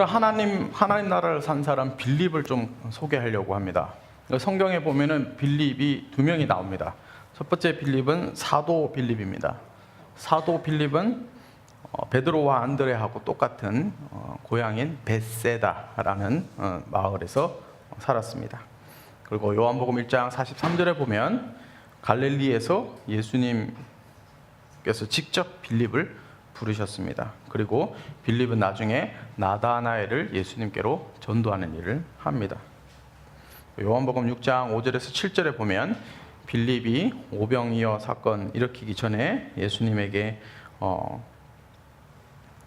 오늘은 하나님 나라를 산 사람 빌립을 좀 소개하려고 합니다. 성경에 보면은 빌립이 두 명이 나옵니다. 첫 번째 빌립은 사도 빌립입니다. 사도 빌립은 베드로와 안드레하고 똑같은 고향인 벳세다라는 마을에서 살았습니다. 그리고 요한복음 1장 43절에 보면 갈릴리에서 예수님께서 직접 빌립을 부르셨습니다. 그리고 빌립은 나중에 나다나엘을 예수님께로 전도하는 일을 합니다. 요한복음 6장 5절에서 7절에 보면 빌립이 오병이어 사건 일으키기 전에 예수님에게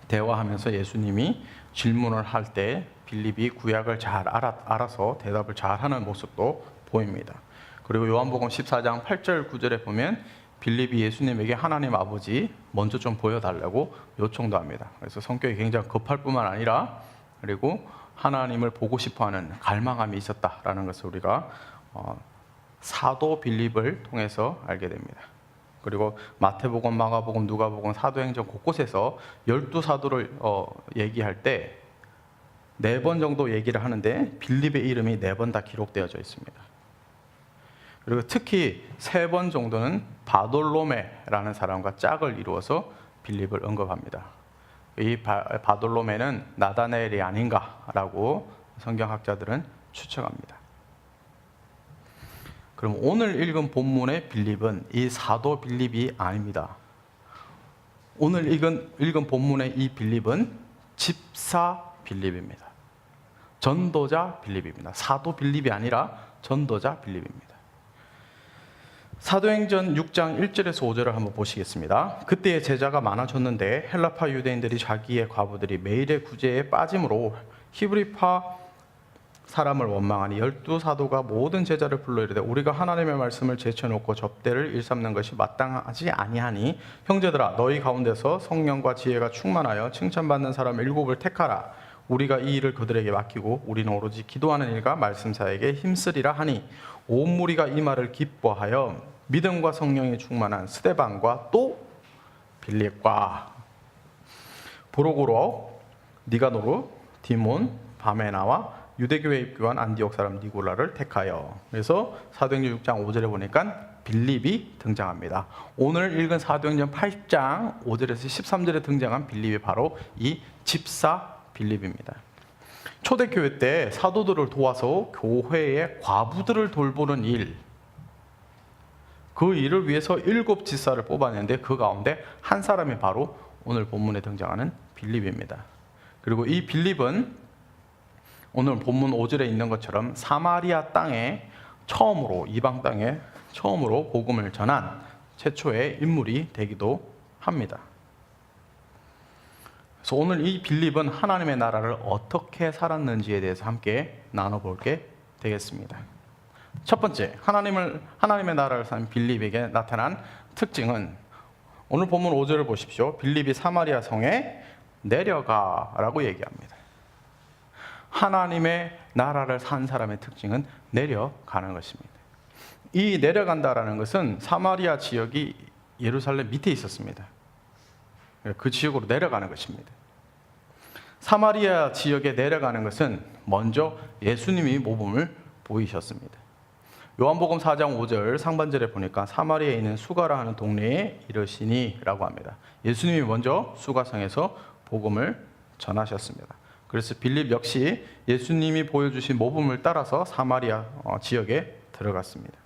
대화하면서 예수님이 질문을 할 때 빌립이 구약을 잘 알아서 대답을 잘하는 모습도 보입니다. 그리고 요한복음 14장 8절 9절에 보면 빌립이 예수님에게 하나님 아버지 먼저 좀 보여달라고 요청도 합니다. 그래서 성격이 굉장히 급할 뿐만 아니라 그리고 하나님을 보고 싶어하는 갈망함이 있었다라는 것을 우리가 사도 빌립을 통해서 알게 됩니다. 그리고 마태복음, 마가복음, 누가복음, 사도행전 곳곳에서 12사도를 얘기할 때 4번 정도 얘기를 하는데 빌립의 이름이 4번 다 기록되어져 있습니다. 그리고 특히 3번 정도는 바돌로메라는 사람과 짝을 이루어서 빌립을 언급합니다. 이 바돌로메는 나다나엘이 아닌가라고 성경학자들은 추측합니다. 그럼 오늘 읽은 본문의 빌립은 이 사도 빌립이 아닙니다. 오늘 읽은 본문의 이 빌립은 집사 빌립입니다. 전도자 빌립입니다. 사도 빌립이 아니라 전도자 빌립입니다. 사도행전 6장 1절에서 5절을 한번 보시겠습니다. 그때의 제자가 많아졌는데 헬라파 유대인들이 자기의 과부들이 매일의 구제에 빠짐으로 히브리파 사람을 원망하니 12사도가 모든 제자를 불러 이르되 우리가 하나님의 말씀을 제쳐놓고 접대를 일삼는 것이 마땅하지 아니하니 형제들아 너희 가운데서 성령과 지혜가 충만하여 칭찬받는 사람 7을 택하라. 우리가 이 일을 그들에게 맡기고 우리는 오로지 기도하는 일과 말씀 사역에 힘쓰리라 하니 온 무리가 이 말을 기뻐하여 믿음과 성령이 충만한 스데반과 또 빌립과 브로고로, 니가노르, 디몬, 바메나와 유대교에 입교한 안디옥 사람 니골라를 택하여. 그래서 사도행전 6장 5절에 보니까 빌립이 등장합니다. 오늘 읽은 사도행전 8장 5절에서 13절에 등장한 빌립이 바로 이 집사 빌립입니다. 초대교회 때 사도들을 도와서 교회의 과부들을 돌보는 일, 그 일을 위해서 7 집사를 뽑아냈는데 그 가운데 한 사람이 바로 오늘 본문에 등장하는 빌립입니다. 그리고 이 빌립은 오늘 본문 5절에 있는 것처럼 사마리아 땅에 처음으로, 이방 땅에 처음으로 복음을 전한 최초의 인물이 되기도 합니다. 그래서 오늘 이 빌립은 하나님의 나라를 어떻게 살았는지에 대해서 함께 나눠볼게 되겠습니다. 첫 번째, 하나님의 나라를 산 빌립에게 나타난 특징은 오늘 본문 5절을 보십시오. 빌립이 사마리아 성에 내려가라고 얘기합니다. 하나님의 나라를 산 사람의 특징은 내려가는 것입니다. 이 내려간다라는 것은 사마리아 지역이 예루살렘 밑에 있었습니다. 그 지역으로 내려가는 것입니다. 사마리아 지역에 내려가는 것은 먼저 예수님이 모범을 보이셨습니다. 요한복음 4장 5절 상반절에 보니까 사마리아에 있는 수가라 하는 동네에 이르시니 라고 합니다. 예수님이 먼저 수가성에서 복음을 전하셨습니다. 그래서 빌립 역시 예수님이 보여주신 모범을 따라서 사마리아 지역에 들어갔습니다.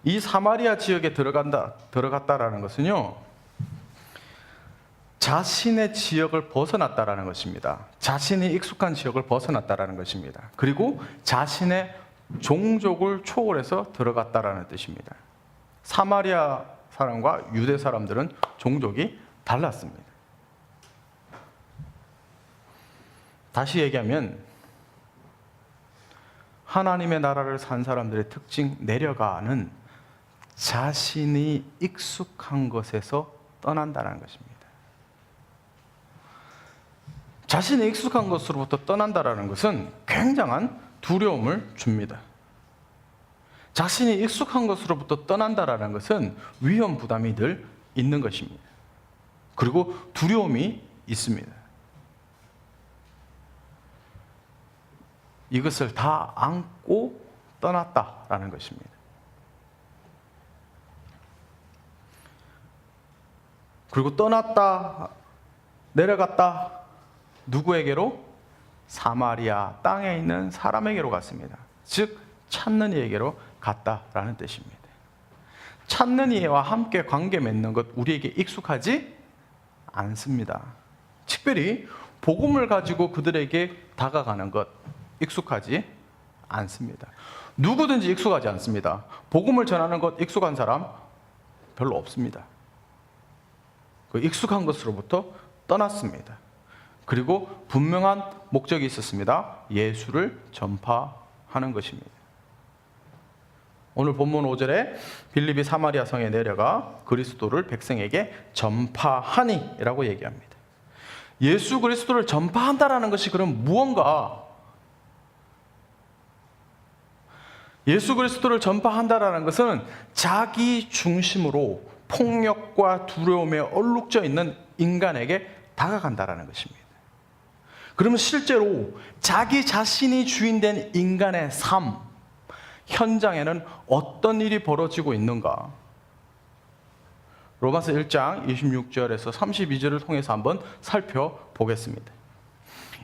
이 사마리아 지역에 들어갔다라는 것은요, 자신의 지역을 벗어났다라는 것입니다. 자신이 익숙한 지역을 벗어났다라는 것입니다. 그리고 자신의 종족을 초월해서 들어갔다라는 뜻입니다. 사마리아 사람과 유대 사람들은 종족이 달랐습니다. 다시 얘기하면 하나님의 나라를 산 사람들의 특징, 내려가는 자신이 익숙한 것에서 떠난다는 것입니다. 자신이 익숙한 것으로부터 떠난다는 것은 굉장한 두려움을 줍니다. 자신이 익숙한 것으로부터 떠난다는 것은 위험 부담이 늘 있는 것입니다. 그리고 두려움이 있습니다. 이것을 다 안고 떠났다라는 것입니다. 그리고 떠났다, 내려갔다. 누구에게로? 사마리아 땅에 있는 사람에게로 갔습니다. 즉 찾는 이에게로 갔다라는 뜻입니다. 찾는 이와 함께 관계 맺는 것 우리에게 익숙하지 않습니다. 특별히 복음을 가지고 그들에게 다가가는 것 익숙하지 않습니다. 누구든지 익숙하지 않습니다. 복음을 전하는 것 익숙한 사람 별로 없습니다. 그 익숙한 것으로부터 떠났습니다. 그리고 분명한 목적이 있었습니다. 예수를 전파하는 것입니다. 오늘 본문 5절에 빌립이 사마리아 성에 내려가 그리스도를 백성에게 전파하니 라고 얘기합니다. 예수 그리스도를 전파한다라는 것이 그럼 무언가? 예수 그리스도를 전파한다라는 것은 자기 중심으로 폭력과 두려움에 얼룩져 있는 인간에게 다가간다라는 것입니다. 그러면 실제로 자기 자신이 주인된 인간의 삶 현장에는 어떤 일이 벌어지고 있는가? 로마서 1장 26절에서 32절을 통해서 한번 살펴보겠습니다.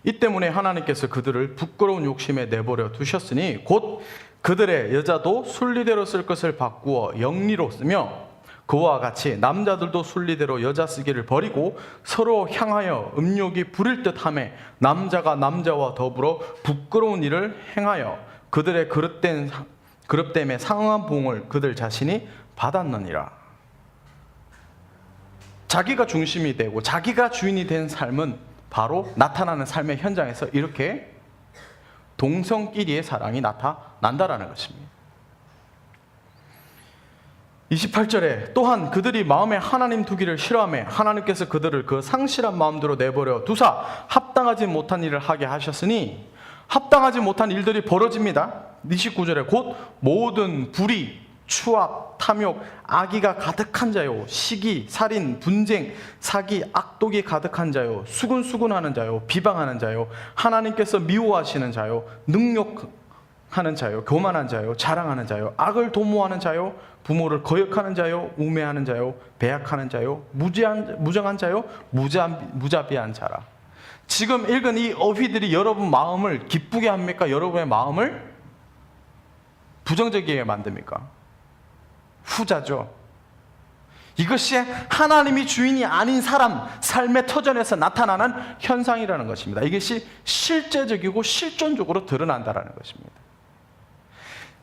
이 때문에 하나님께서 그들을 부끄러운 욕심에 내버려 두셨으니 곧 그들의 여자도 순리대로 쓸 것을 바꾸어 영리로 쓰며 그와 같이 남자들도 순리대로 여자 쓰기를 버리고 서로 향하여 음욕이 부릴 듯하며 남자가 남자와 더불어 부끄러운 일을 행하여 그들의 그릇됨에 상응한 보응을 그들 자신이 받았느니라. 자기가 중심이 되고 자기가 주인이 된 삶은 바로 나타나는 삶의 현장에서 이렇게 동성끼리의 사랑이 나타난다라는 것입니다. 28절에 또한 그들이 마음에 하나님 두기를 싫어하며 하나님께서 그들을 그 상실한 마음대로 내버려 두사 합당하지 못한 일을 하게 하셨으니 합당하지 못한 일들이 벌어집니다. 29절에 곧 모든 불의, 추악, 탐욕, 악의가 가득한 자요 시기, 살인, 분쟁, 사기, 악독이 가득한 자요 수군수군하는 자요 비방하는 자요 하나님께서 미워하시는 자요 능욕하는 자요 교만한 자요 자랑하는 자요 악을 도모하는 자요 부모를 거역하는 자요 우매하는 자요 배약하는 자요 무정한 자요 무자비한 자라. 지금 읽은 이 어휘들이 여러분 마음을 기쁘게 합니까? 여러분의 마음을 부정적이게 만듭니까? 후자죠. 이것이 하나님이 주인이 아닌 사람 삶의 터전에서 나타나는 현상이라는 것입니다. 이것이 실제적이고 실존적으로 드러난다는 것입니다.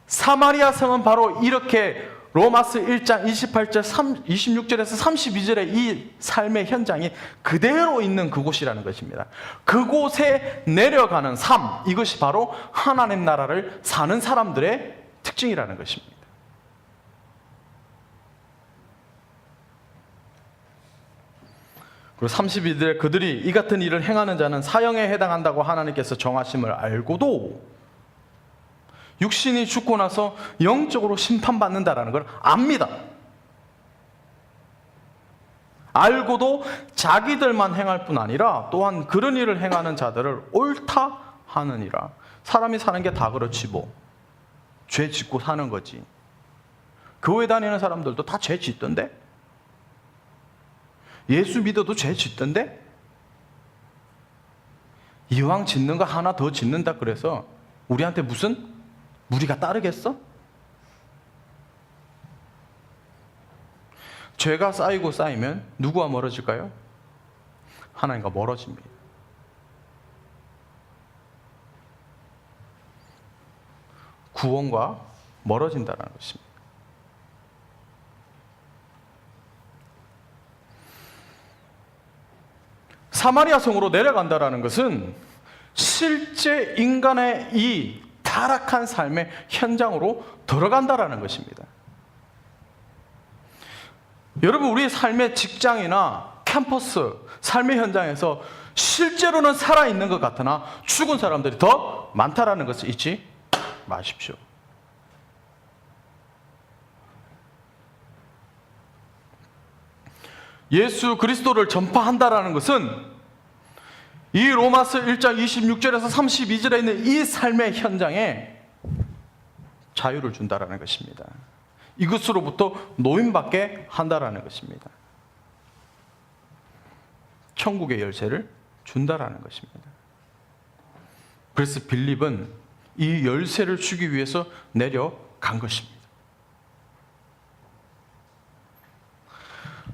사마리아 성은 바로 이렇게 로마서 1장 26절에서 32절의 이 삶의 현장이 그대로 있는 그곳이라는 것입니다. 그곳에 내려가는 삶, 이것이 바로 하나님 나라를 사는 사람들의 특징이라는 것입니다. 그리고 32절에 그들이 이 같은 일을 행하는 자는 사형에 해당한다고 하나님께서 정하심을 알고도 육신이 죽고 나서 영적으로 심판받는다라는 걸 압니다. 알고도 자기들만 행할 뿐 아니라 또한 그런 일을 행하는 자들을 옳다 하느니라. 사람이 사는 게 다 그렇지 뭐. 죄 짓고 사는 거지. 교회 다니는 사람들도 다 죄 짓던데? 예수 믿어도 죄 짓던데? 이왕 짓는 거 하나 더 짓는다 그래서 우리한테 무슨 무리가 따르겠어? 죄가 쌓이고 쌓이면 누구와 멀어질까요? 하나님과 멀어집니다. 구원과 멀어진다는 것입니다. 사마리아 성으로 내려간다는 것은 실제 인간의 이 타락한 삶의 현장으로 들어간다라는 것입니다. 여러분, 우리의 삶의 직장이나 캠퍼스, 삶의 현장에서 실제로는 살아있는 것 같으나 죽은 사람들이 더 많다라는 것을 잊지 마십시오. 예수 그리스도를 전파한다라는 것은 이 로마서 1장 26절에서 32절에 있는 이 삶의 현장에 자유를 준다라는 것입니다. 이것으로부터 노임받게 한다라는 것입니다. 천국의 열쇠를 준다라는 것입니다. 그래서 빌립은 이 열쇠를 주기 위해서 내려간 것입니다.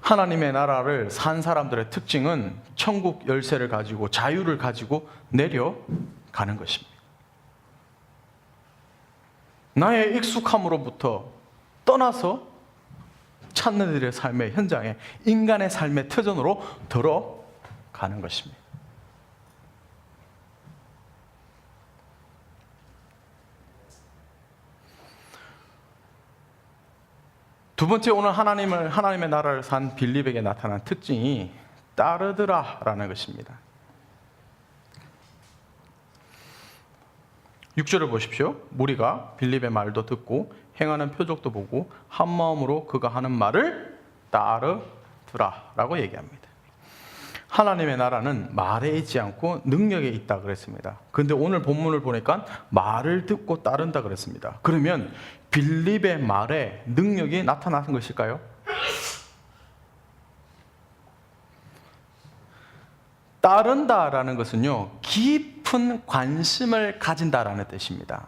하나님의 나라를 산 사람들의 특징은 천국 열쇠를 가지고 자유를 가지고 내려가는 것입니다. 나의 익숙함으로부터 떠나서 찾는 일의 삶의 현장에 인간의 삶의 터전으로 들어가는 것입니다. 두 번째, 오늘 하나님의 나라를 산 빌립에게 나타난 특징이 따르더라라는 것입니다. 6절을 보십시오. 무리가 빌립의 말도 듣고 행하는 표적도 보고 한 마음으로 그가 하는 말을 따르더라라고 얘기합니다. 하나님의 나라는 말에 있지 않고 능력에 있다 그랬습니다. 그런데 오늘 본문을 보니까 말을 듣고 따른다 그랬습니다. 그러면 빌립의 말에 능력이 나타나는 것일까요? 따른다라는 것은요, 깊은 관심을 가진다라는 뜻입니다.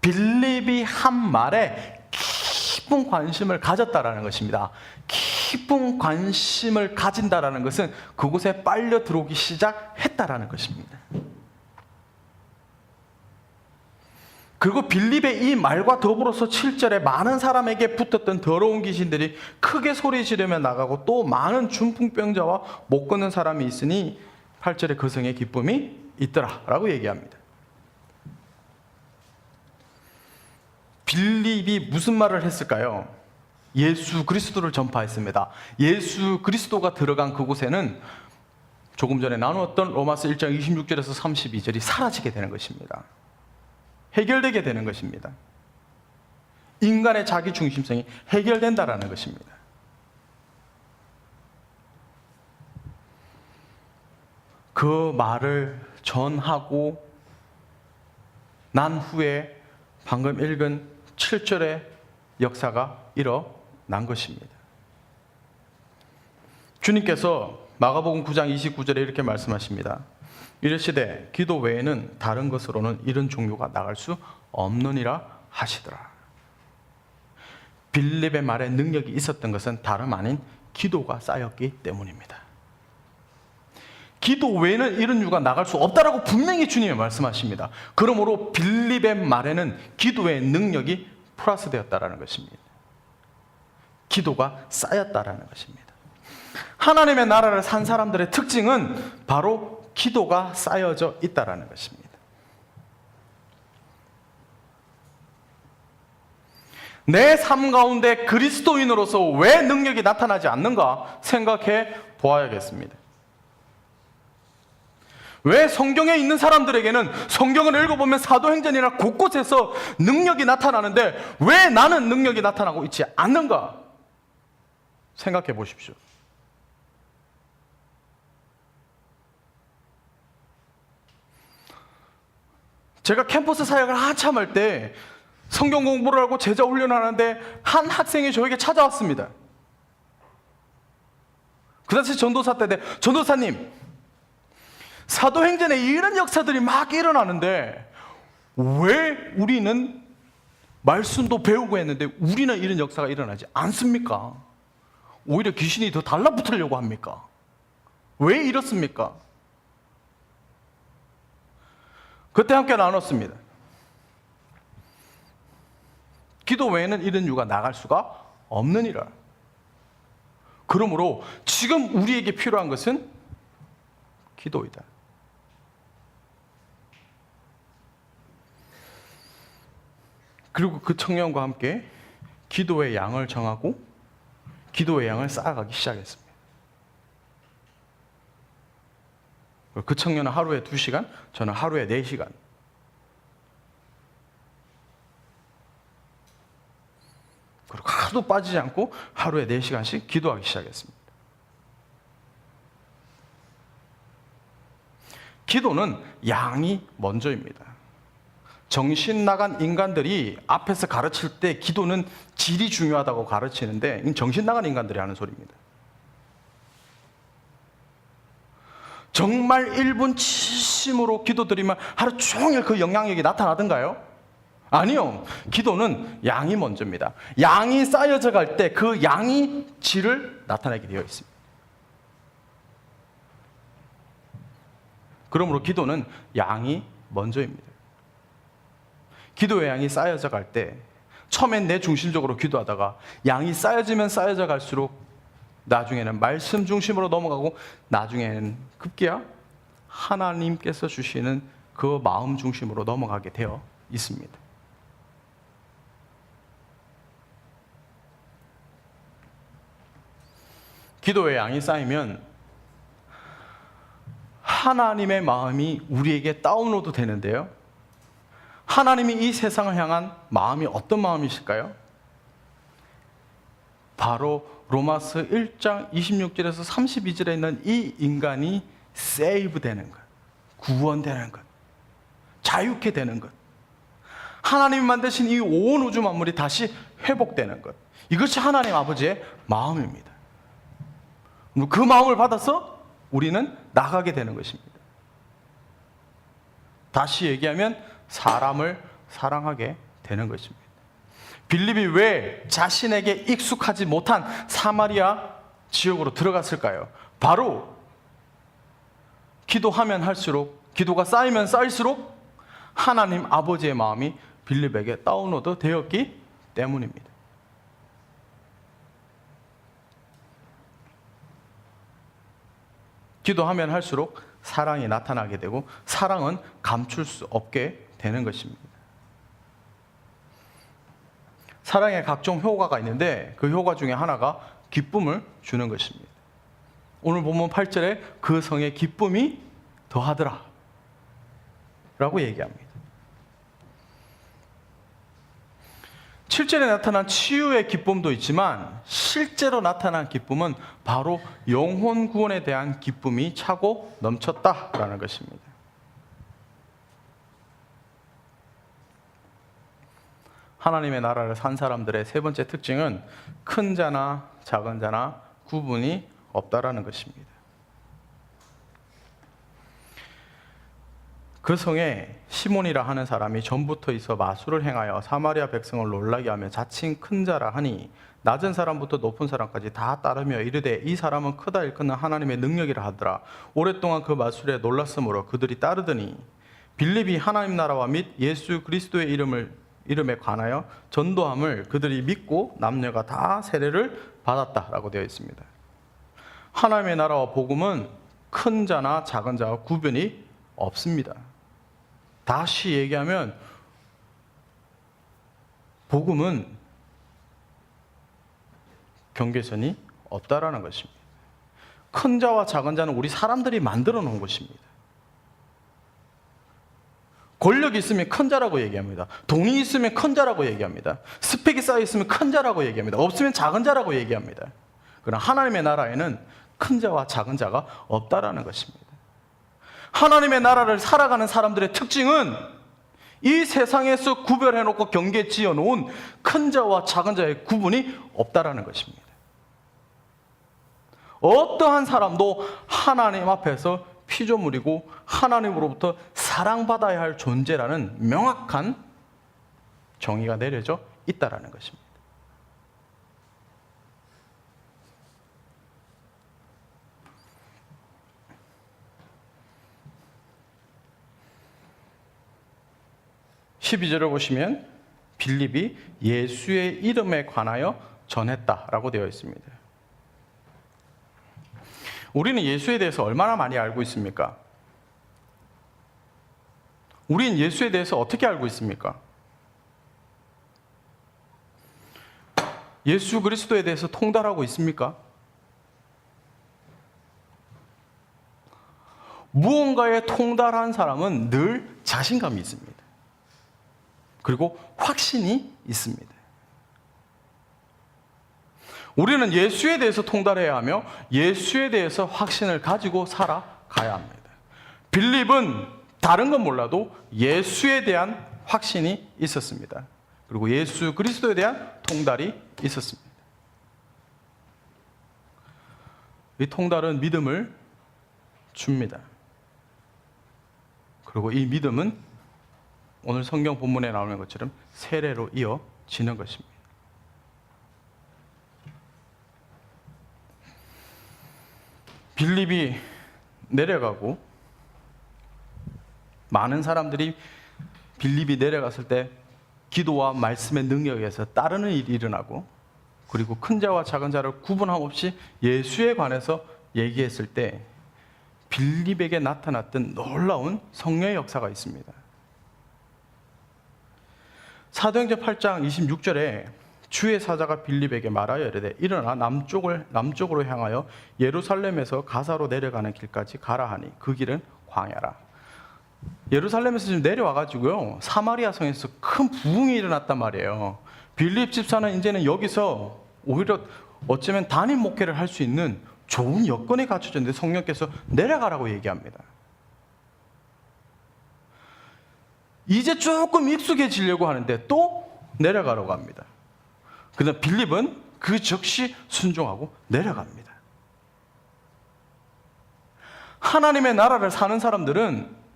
빌립이 한 말에 깊은 관심을 가졌다라는 것입니다. 깊은 관심을 가진다라는 것은 그곳에 빨려 들어오기 시작했다라는 것입니다. 그리고 빌립의 이 말과 더불어서 7절에 많은 사람에게 붙었던 더러운 귀신들이 크게 소리 지르며 나가고 또 많은 중풍병자와 못 걷는 사람이 있으니 8절에 그 성에 기쁨이 있더라 라고 얘기합니다. 빌립이 무슨 말을 했을까요? 예수 그리스도를 전파했습니다. 예수 그리스도가 들어간 그곳에는 조금 전에 나누었던 로마서 1장 26절에서 32절이 사라지게 되는 것입니다. 해결되게 되는 것입니다. 인간의 자기 중심성이 해결된다라는 것입니다. 그 말을 전하고 난 후에 방금 읽은 7절의 역사가 일어난 것입니다. 주님께서 마가복음 9장 29절에 이렇게 말씀하십니다. 이르시되 기도 외에는 다른 것으로는 이런 종류가 나갈 수 없느니라 하시더라. 빌립의 말에 능력이 있었던 것은 다름 아닌 기도가 쌓였기 때문입니다. 기도 외에는 이런 유가 나갈 수 없다라고 분명히 주님이 말씀하십니다. 그러므로 빌립의 말에는 기도의 능력이 플러스 되었다라는 것입니다. 기도가 쌓였다라는 것입니다. 하나님의 나라를 산 사람들의 특징은 바로 기도가 쌓여져 있다라는 것입니다. 내 삶 가운데 그리스도인으로서 왜 능력이 나타나지 않는가 생각해 보아야겠습니다. 왜 성경에 있는 사람들에게는 성경을 읽어보면 사도행전이나 곳곳에서 능력이 나타나는데 왜 나는 능력이 나타나고 있지 않는가 생각해 보십시오. 제가 캠퍼스 사역을 한참 할 때 성경 공부를 하고 제자 훈련하는데 한 학생이 저에게 찾아왔습니다. 그 당시 전도사 때 전도사님, 사도행전에 이런 역사들이 막 일어나는데 왜 우리는 말씀도 배우고 했는데 우리는 이런 역사가 일어나지 않습니까? 오히려 귀신이 더 달라붙으려고 합니까? 왜 이렇습니까? 그때 함께 나눴습니다. 기도 외에는 이런 유가 나갈 수가 없느니라. 그러므로 지금 우리에게 필요한 것은 기도이다. 그리고 그 청년과 함께 기도의 양을 정하고 기도의 양을 쌓아가기 시작했습니다. 그 청년은 하루에 2시간, 저는 하루에 4시간. 그리고 하루도 빠지지 않고 하루에 4시간씩 기도하기 시작했습니다. 기도는 양이 먼저입니다. 정신 나간 인간들이 앞에서 가르칠 때 기도는 질이 중요하다고 가르치는데 이건 정신 나간 인간들이 하는 소리입니다. 정말 1분 진심으로 기도드리면 하루 종일 그 영향력이 나타나던가요? 아니요. 기도는 양이 먼저입니다. 양이 쌓여져 갈 때 그 양이 질을 나타내게 되어 있습니다. 그러므로 기도는 양이 먼저입니다. 기도의 양이 쌓여져 갈 때 처음엔 내 중심적으로 기도하다가 양이 쌓여지면 쌓여져 갈수록 나중에는 말씀 중심으로 넘어가고 나중에는 급기야 하나님께서 주시는 그 마음 중심으로 넘어가게 되어 있습니다. 기도의 양이 쌓이면 하나님의 마음이 우리에게 다운로드 되는데요. 하나님이 이 세상을 향한 마음이 어떤 마음이실까요? 바로 로마서 1장 26절에서 32절에 있는 이 인간이 세이브 되는 것, 구원되는 것, 자유케 되는 것, 하나님이 만드신 이 온 우주 만물이 다시 회복되는 것, 이것이 하나님 아버지의 마음입니다. 그 마음을 받아서 우리는 나가게 되는 것입니다. 다시 얘기하면 사람을 사랑하게 되는 것입니다. 빌립이 왜 자신에게 익숙하지 못한 사마리아 지역으로 들어갔을까요? 바로 기도하면 할수록, 기도가 쌓이면 쌓일수록 하나님 아버지의 마음이 빌립에게 다운로드 되었기 때문입니다. 기도하면 할수록 사랑이 나타나게 되고 사랑은 감출 수 없게 되는 것입니다. 사랑에 각종 효과가 있는데 그 효과 중에 하나가 기쁨을 주는 것입니다. 오늘 본문 8절에 그 성에 기쁨이 더하더라 라고 얘기합니다. 7절에 나타난 치유의 기쁨도 있지만 실제로 나타난 기쁨은 바로 영혼 구원에 대한 기쁨이 차고 넘쳤다라는 것입니다. 하나님의 나라를 산 사람들의 세 번째 특징은 큰 자나 작은 자나 구분이 없다라는 것입니다. 그 성에 시몬이라 하는 사람이 전부터 있어 마술을 행하여 사마리아 백성을 놀라게 하며 자칭 큰 자라 하니 낮은 사람부터 높은 사람까지 다 따르며 이르되 이 사람은 크다 일컫는 하나님의 능력이라 하더라. 오랫동안 그 마술에 놀랐으므로 그들이 따르더니 빌립이 하나님 나라와 및 예수 그리스도의 이름에 관하여 전도함을 그들이 믿고 남녀가 다 세례를 받았다라고 되어 있습니다. 하나님의 나라와 복음은 큰 자나 작은 자와 구분이 없습니다. 다시 얘기하면 복음은 경계선이 없다라는 것입니다. 큰 자와 작은 자는 우리 사람들이 만들어 놓은 것입니다. 권력이 있으면 큰 자라고 얘기합니다. 돈이 있으면 큰 자라고 얘기합니다. 스펙이 쌓여 있으면 큰 자라고 얘기합니다. 없으면 작은 자라고 얘기합니다. 그러나 하나님의 나라에는 큰 자와 작은 자가 없다라는 것입니다. 하나님의 나라를 살아가는 사람들의 특징은 이 세상에서 구별해놓고 경계 지어놓은 큰 자와 작은 자의 구분이 없다라는 것입니다. 어떠한 사람도 하나님 앞에서 피조물이고 하나님으로부터 사랑받아야 할 존재라는 명확한 정의가 내려져 있다라는 것입니다. (12절을) 보시면 빌립이 예수의 이름에 관하여 전했다라고 되어 있습니다. 우리는 예수에 대해서 얼마나 많이 알고 있습니까? 우리는 예수에 대해서 어떻게 알고 있습니까? 예수 그리스도에 대해서 통달하고 있습니까? 무언가에 통달한 사람은 늘 자신감이 있습니다. 그리고 확신이 있습니다. 우리는 예수에 대해서 통달해야 하며 예수에 대해서 확신을 가지고 살아가야 합니다. 빌립은 다른 건 몰라도 예수에 대한 확신이 있었습니다. 그리고 예수 그리스도에 대한 통달이 있었습니다. 이 통달은 믿음을 줍니다. 그리고 이 믿음은 오늘 성경 본문에 나오는 것처럼 세례로 이어지는 것입니다. 빌립이 내려가고 많은 사람들이 빌립이 내려갔을 때 기도와 말씀의 능력에서 따르는 일이 일어나고, 그리고 큰 자와 작은 자를 구분함 없이 예수에 관해서 얘기했을 때 빌립에게 나타났던 놀라운 성령의 역사가 있습니다. 사도행전 8장 26절에 주의 사자가 빌립에게 말하여 이르되 일어나 남쪽으로 향하여 예루살렘에서 가사로 내려가는 길까지 가라 하니 그 길은 광야라. 예루살렘에서 지금 내려와가지고요, 사마리아 성에서 큰 부흥이 일어났단 말이에요. 빌립 집사는 이제는 여기서 오히려 어쩌면 단임 목회를 할 수 있는 좋은 여건이 갖춰졌는데 성령께서 내려가라고 얘기합니다. 이제 조금 익숙해지려고 하는데 또 내려가라고 합니다. 그러나 빌립은 그 즉시 순종하고 내려갑니다. 하나님의 나라를 사는 사람들은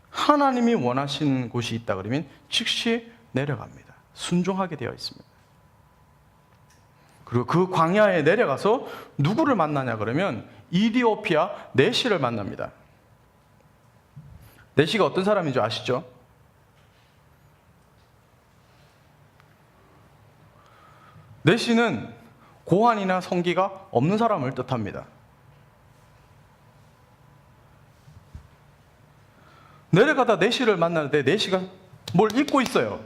하나님이 원하시는 곳이 있다 그러면 즉시 내려갑니다. 순종하게 되어 있습니다. 그리고 그 광야에 내려가서 누구를 만나냐 그러면 이디오피아 네시를 만납니다. 네시가 어떤 사람인 줄 아시죠? 네시는 고환이나 성기가 없는 사람을 뜻합니다. 내려가다 네시를 만나는데 네시가 뭘 입고 있어요.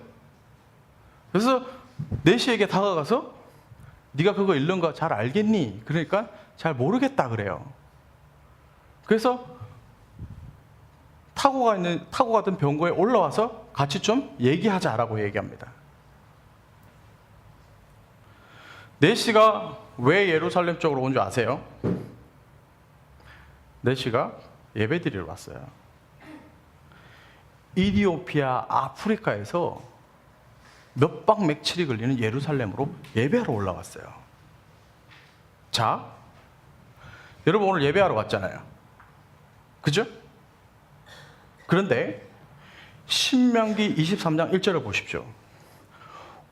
그래서 네시에게 다가가서 네가 그거 읽는 거 잘 알겠니? 그러니까 잘 모르겠다 그래요. 그래서 타고 가던 병거에 올라와서 같이 좀 얘기하자라고 얘기합니다. 네시가 왜 예루살렘 쪽으로 온 줄 아세요? 네시가 예배드리러 왔어요. 이디오피아 아프리카에서 몇 박 며칠이 걸리는 예루살렘으로 예배하러 올라왔어요. 자, 여러분 오늘 예배하러 왔잖아요. 그죠? 그런데 신명기 23장 1절을 보십시오.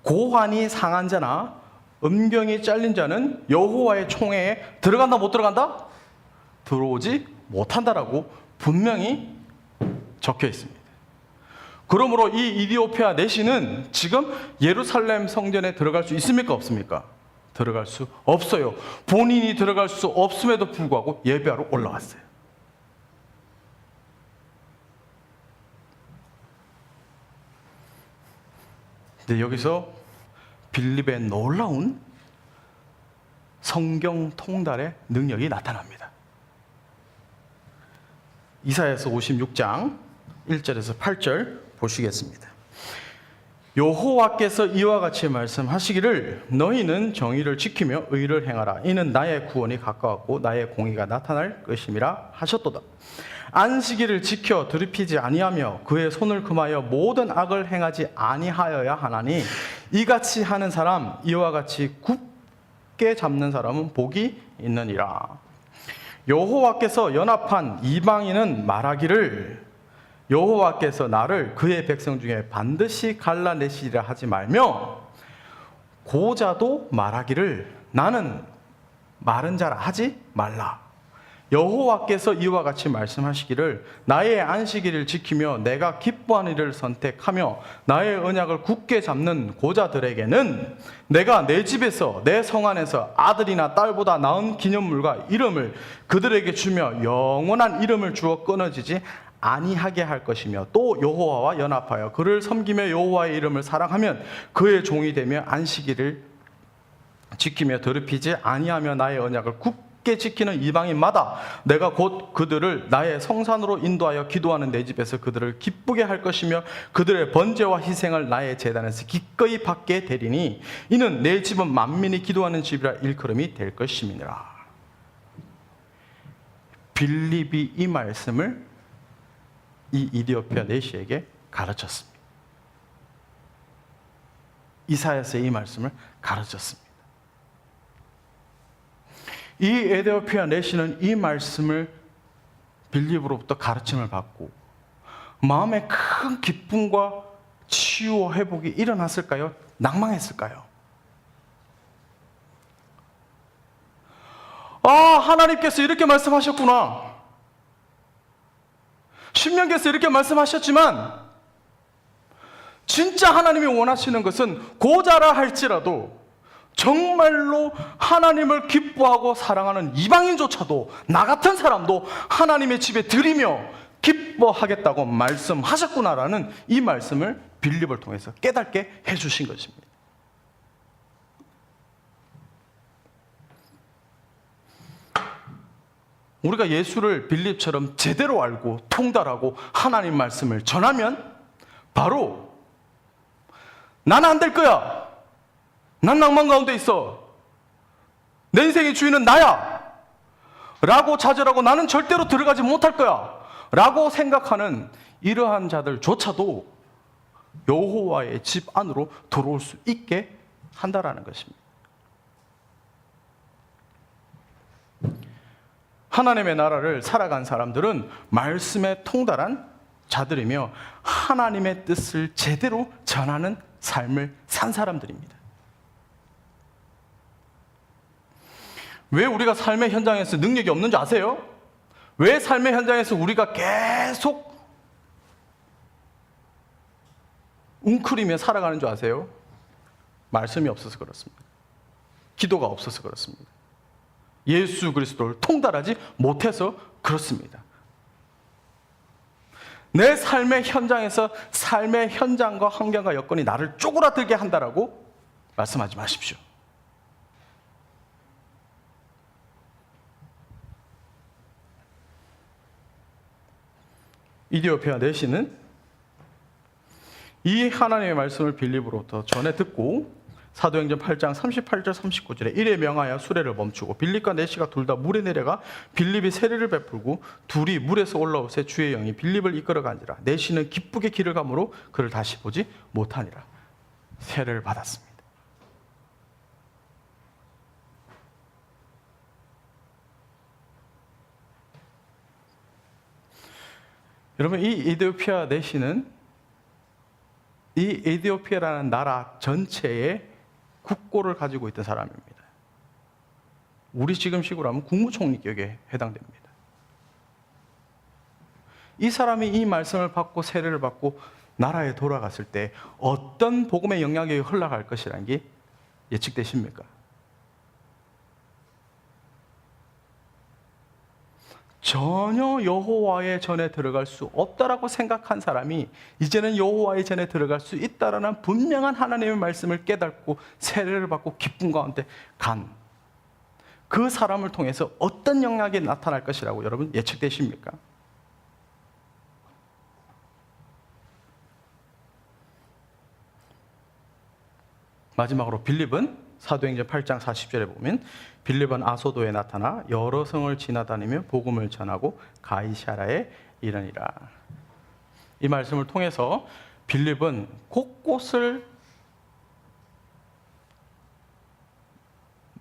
고환이 상한 자나 음경이 잘린 자는 여호와의 총회에 들어간다 못 들어간다? 들어오지 못한다라고 분명히 적혀 있습니다. 그러므로 이 이디오피아 네시는 지금 예루살렘 성전에 들어갈 수 있습니까 없습니까? 들어갈 수 없어요. 본인이 들어갈 수 없음에도 불구하고 예배하러 올라왔어요. 근데 여기서 빌립의 놀라운 성경 통달의 능력이 나타납니다. 이사야서 56장 1절에서 8절 보시겠습니다. 여호와께서 이와 같이 말씀하시기를 너희는 정의를 지키며 의를 행하라. 이는 나의 구원이 가까웠고 나의 공의가 나타날 것임이라 하셨도다. 안식일을 지켜 더럽히지 아니하며 그의 손을 금하여 모든 악을 행하지 아니하여야 하나니 이같이 하는 사람 이와 같이 굳게 잡는 사람은 복이 있느니라. 여호와께서 연합한 이방인은 말하기를 여호와께서 나를 그의 백성 중에 반드시 갈라내시리라 하지 말며 고자도 말하기를 나는 마른 자라 하지 말라. 여호와께서 이와 같이 말씀하시기를 나의 안식일을 지키며 내가 기뻐하는 일을 선택하며 나의 언약을 굳게 잡는 고자들에게는 내가 내 집에서 내 성 안에서 아들이나 딸보다 나은 기념물과 이름을 그들에게 주며 영원한 이름을 주어 끊어지지 아니하게 할 것이며 또 여호와와 연합하여 그를 섬기며 여호와의 이름을 사랑하면 그의 종이 되며 안식일을 지키며 더럽히지 아니하며 나의 언약을 굳게 지키는 이방인마다 내가 곧 그들을 나의 성산으로 인도하여 기도하는 내 집에서 그들을 기쁘게 할 것이며 그들의 번제와 희생을 나의 제단에서 기꺼이 받게 되리니 이는 내 집은 만민이 기도하는 집이라 일컬음이 될 것임이니라. 빌립이 이 말씀을 이 이디오피아 내시에게 가르쳤습니다. 이사야서의 이 말씀을 가르쳤습니다. 이 에디오피아 내시는 이 말씀을 빌립으로부터 가르침을 받고 마음에 큰 기쁨과 치유와 회복이 일어났을까요? 낭망했을까요? 하나님께서 이렇게 말씀하셨구나. 신명께서 이렇게 말씀하셨지만 진짜 하나님이 원하시는 것은 고자라 할지라도 정말로 하나님을 기뻐하고 사랑하는 이방인조차도 나 같은 사람도 하나님의 집에 들이며 기뻐하겠다고 말씀하셨구나라는 이 말씀을 빌립을 통해서 깨닫게 해주신 것입니다. 우리가 예수를 빌립처럼 제대로 알고 통달하고 하나님 말씀을 전하면 바로 나는 안 될 거야. 난 낭만 가운데 있어. 내 인생의 주인은 나야. 라고 좌절하고 나는 절대로 들어가지 못할 거야. 라고 생각하는 이러한 자들조차도 여호와의 집 안으로 들어올 수 있게 한다라는 것입니다. 하나님의 나라를 살아간 사람들은 말씀에 통달한 자들이며 하나님의 뜻을 제대로 전하는 삶을 산 사람들입니다. 왜 우리가 삶의 현장에서 능력이 없는 줄 아세요? 왜 삶의 현장에서 우리가 계속 웅크리며 살아가는 줄 아세요? 말씀이 없어서 그렇습니다. 기도가 없어서 그렇습니다. 예수 그리스도를 통달하지 못해서 그렇습니다. 내 삶의 현장에서 삶의 현장과 환경과 여건이 나를 쪼그라들게 한다라고 말씀하지 마십시오. 이디오피아 내시는 이 하나님의 말씀을 빌립으로부터 전해 듣고 사도행전 8장 38절 39절에 이에 명하여 수레를 멈추고 빌립과 내시가 둘 다 물에 내려가 빌립이 세례를 베풀고 둘이 물에서 올라오세 주의 영이 빌립을 이끌어가니라. 내시는 기쁘게 길을 가므로 그를 다시 보지 못하니라. 세례를 받았습니다. 여러분, 이 에디오피아 내시는 이 에디오피아라는 나라 전체의 국고를 가지고 있던 사람입니다. 우리 지금식으로 하면 국무총리격에 해당됩니다. 이 사람이 이 말씀을 받고 세례를 받고 나라에 돌아갔을 때 어떤 복음의 영향력이 흘러갈 것이라는 게 예측되십니까? 전혀 여호와의 전에 들어갈 수 없다라고 생각한 사람이 이제는 여호와의 전에 들어갈 수 있다라는 분명한 하나님의 말씀을 깨닫고 세례를 받고 기쁨 가운데 간 그 사람을 통해서 어떤 영향이 나타날 것이라고 여러분 예측되십니까? 마지막으로 빌립은 사도행전 8장 40절에 보면 빌립은 아소도에 나타나 여러 성을 지나다니며 복음을 전하고 가이사랴에 이르니라. 이 말씀을 통해서 빌립은 곳곳에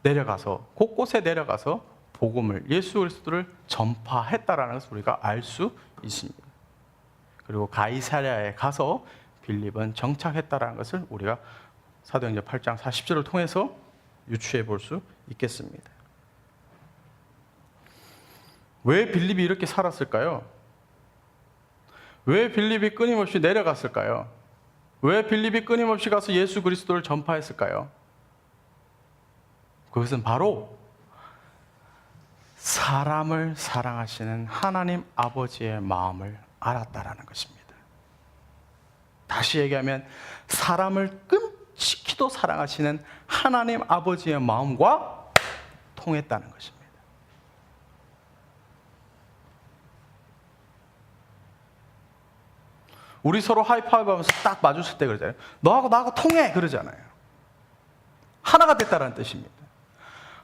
내려가서 복음을 예수 그리스도를 전파했다라는 것을 우리가 알 수 있습니다. 그리고 가이사랴에 가서 빌립은 정착했다라는 것을 우리가 사도행전 8장 40절을 통해서 유추해 볼 수 있겠습니다. 왜 빌립이 이렇게 살았을까요? 왜 빌립이 끊임없이 내려갔을까요? 왜 빌립이 끊임없이 가서 예수 그리스도를 전파했을까요? 그것은 바로 사람을 사랑하시는 하나님 아버지의 마음을 알았다라는 것입니다. 다시 얘기하면 사람을 끔찍히도 사랑하시는 하나님 아버지의 마음과 통했다는 것입니다. 우리 서로 하이파이브 하면서 딱 마주칠 때 그러잖아요. 너하고 나하고 통해 그러잖아요. 하나가 됐다는 뜻입니다.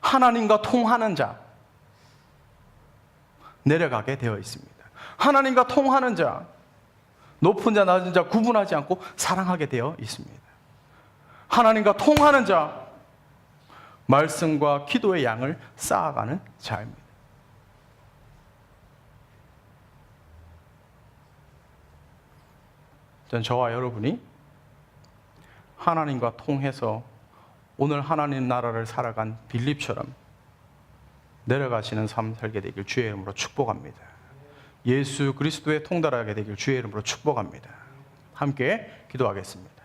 하나님과 통하는 자 내려가게 되어 있습니다. 하나님과 통하는 자 높은 자 낮은 자 구분하지 않고 사랑하게 되어 있습니다. 하나님과 통하는 자, 말씀과 기도의 양을 쌓아가는 자입니다. 전 저와 여러분이 하나님과 통해서 오늘 하나님 나라를 살아간 빌립처럼 내려가시는 삶 살게 되길 주의 이름으로 축복합니다. 예수 그리스도에 통달하게 되길 주의 이름으로 축복합니다. 함께 기도하겠습니다.